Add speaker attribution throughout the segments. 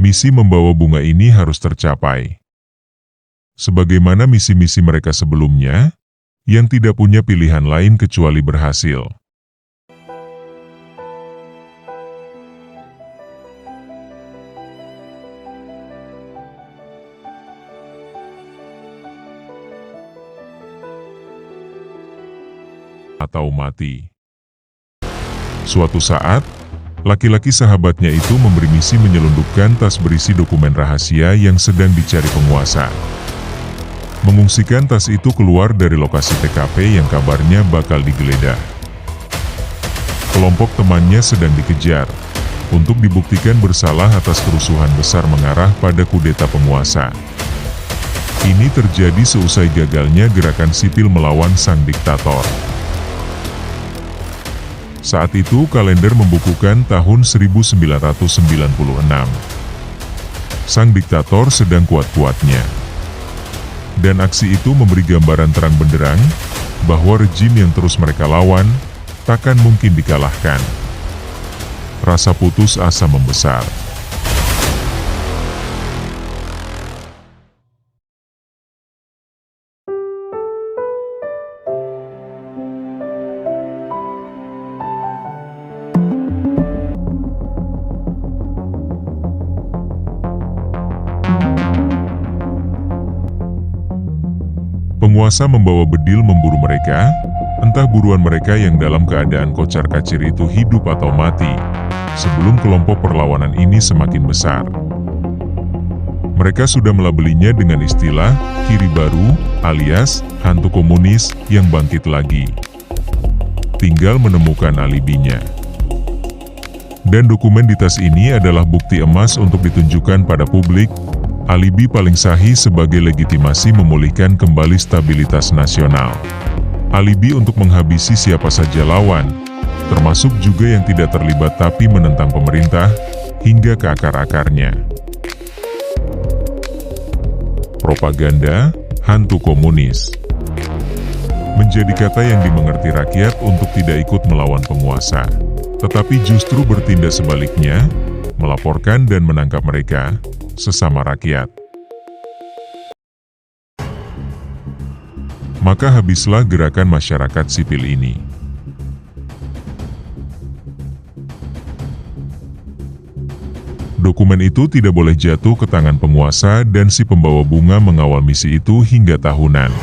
Speaker 1: Misi membawa bunga ini harus tercapai. Sebagaimana misi-misi mereka sebelumnya, yang tidak punya pilihan lain kecuali berhasil. Atau mati. Suatu saat, laki-laki sahabatnya itu memberi misi menyelundupkan tas berisi dokumen rahasia yang sedang dicari penguasa. Mengungsikan tas itu keluar dari lokasi TKP yang kabarnya bakal digeledah. Kelompok temannya sedang dikejar, untuk dibuktikan bersalah atas kerusuhan besar mengarah pada kudeta penguasa. Ini terjadi seusai gagalnya gerakan sipil melawan sang diktator. Saat itu kalender membukukan tahun 1996. Sang diktator sedang kuat-kuatnya. Dan aksi itu memberi gambaran terang benderang bahwa rejim yang terus mereka lawan takkan mungkin dikalahkan. Rasa putus asa membesar. Penguasa membawa bedil memburu mereka, entah buruan mereka yang dalam keadaan kocar-kacir itu hidup atau mati, sebelum kelompok perlawanan ini semakin besar. Mereka sudah melabelinya dengan istilah kiri baru, alias hantu komunis yang bangkit lagi. Tinggal menemukan alibinya. Dan dokumen di tas ini adalah bukti emas untuk ditunjukkan pada publik. Alibi paling sahih sebagai legitimasi memulihkan kembali stabilitas nasional. Alibi untuk menghabisi siapa saja lawan, termasuk juga yang tidak terlibat tapi menentang pemerintah, hingga ke akar-akarnya. Propaganda, hantu komunis. Menjadi kata yang dimengerti rakyat untuk tidak ikut melawan penguasa, tetapi justru bertindak sebaliknya, melaporkan dan menangkap mereka, sesama rakyat. Maka habislah gerakan masyarakat sipil ini. Dokumen itu tidak boleh jatuh ke tangan penguasa dan si pembawa bunga mengawal misi itu hingga tahunan.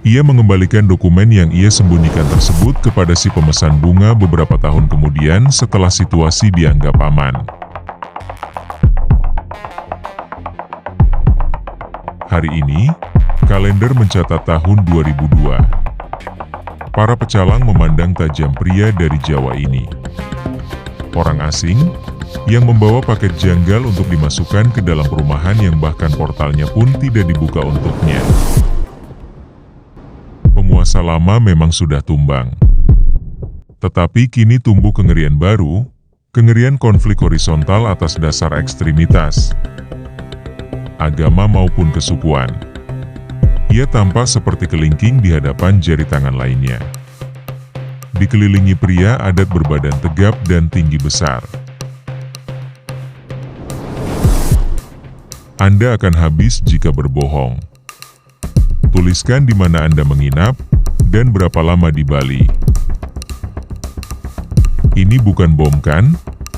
Speaker 1: Ia mengembalikan dokumen yang ia sembunyikan tersebut kepada si pemesan bunga beberapa tahun kemudian setelah situasi dianggap aman. Hari ini, kalender mencatat tahun 2002. Para pecalang memandang tajam pria dari Jawa ini. Orang asing, yang membawa paket janggal untuk dimasukkan ke dalam perumahan yang bahkan portalnya pun tidak dibuka untuknya. Penguasa lama memang sudah tumbang. Tetapi kini tumbuh kengerian baru, kengerian konflik horizontal atas dasar ekstremitas. Agama maupun kesukuan. Ia tampak seperti kelingking di hadapan jari tangan lainnya. Dikelilingi pria adat berbadan tegap dan tinggi besar. Anda akan habis jika berbohong. Tuliskan di mana Anda menginap, dan berapa lama di Bali. Ini bukan bom kan?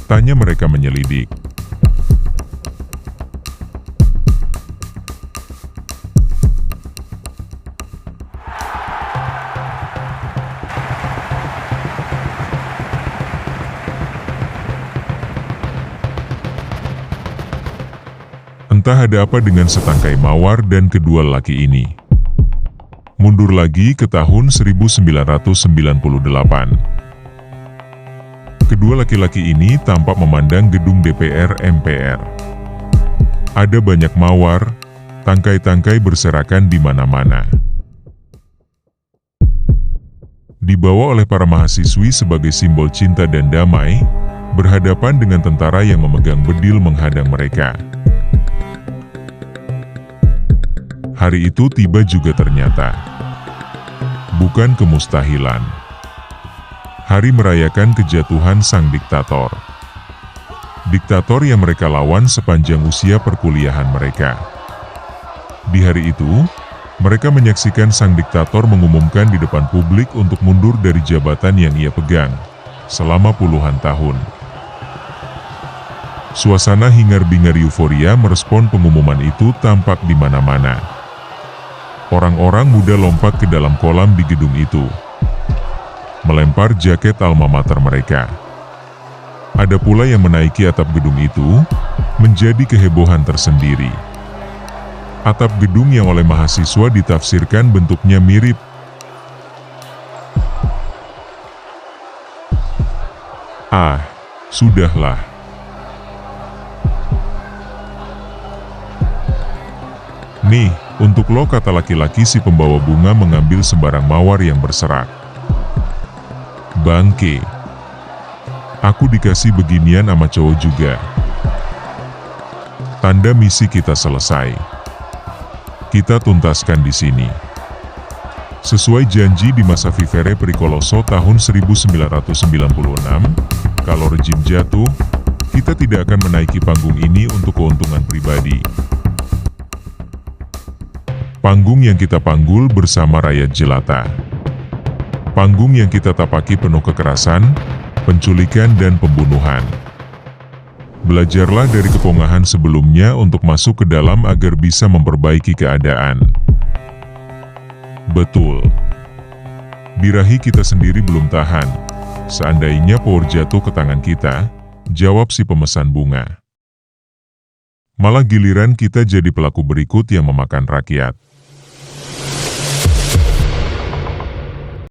Speaker 1: Tanya mereka menyelidik. Entah ada apa dengan setangkai mawar dan kedua laki ini. Mundur lagi ke tahun 1998. Kedua laki-laki ini tampak memandang gedung DPR MPR. Ada banyak mawar, tangkai-tangkai berserakan di mana-mana. Dibawa oleh para mahasiswi sebagai simbol cinta dan damai, berhadapan dengan tentara yang memegang bedil menghadang mereka. Hari itu tiba juga ternyata. Bukan kemustahilan. Hari merayakan kejatuhan sang diktator. Diktator yang mereka lawan sepanjang usia perkuliahan mereka. Di hari itu, mereka menyaksikan sang diktator mengumumkan di depan publik untuk mundur dari jabatan yang ia pegang selama puluhan tahun. Suasana hingar-bingar euforia merespon pengumuman itu tampak di mana-mana. Orang-orang muda lompat ke dalam kolam di gedung itu, melempar jaket alma mater mereka. Ada pula yang menaiki atap gedung itu, menjadi kehebohan tersendiri. Atap gedung yang oleh mahasiswa ditafsirkan bentuknya mirip. Ah, sudahlah. Nih, untuk lo, kata laki-laki si pembawa bunga mengambil sembarang mawar yang berserak. Bangke. Aku dikasih beginian sama cowok juga. Tanda misi kita selesai. Kita tuntaskan di sini. Sesuai janji di masa Vivere Pericoloso tahun 1996, kalau rejim jatuh, kita tidak akan menaiki panggung ini untuk keuntungan pribadi. Panggung yang kita panggul bersama rakyat jelata. Panggung yang kita tapaki penuh kekerasan, penculikan dan pembunuhan. Belajarlah dari kepongahan sebelumnya untuk masuk ke dalam agar bisa memperbaiki keadaan. Betul. Birahi kita sendiri belum tahan. Seandainya power jatuh ke tangan kita, jawab si pemesan bunga. Malah giliran kita jadi pelaku berikut yang memakan rakyat.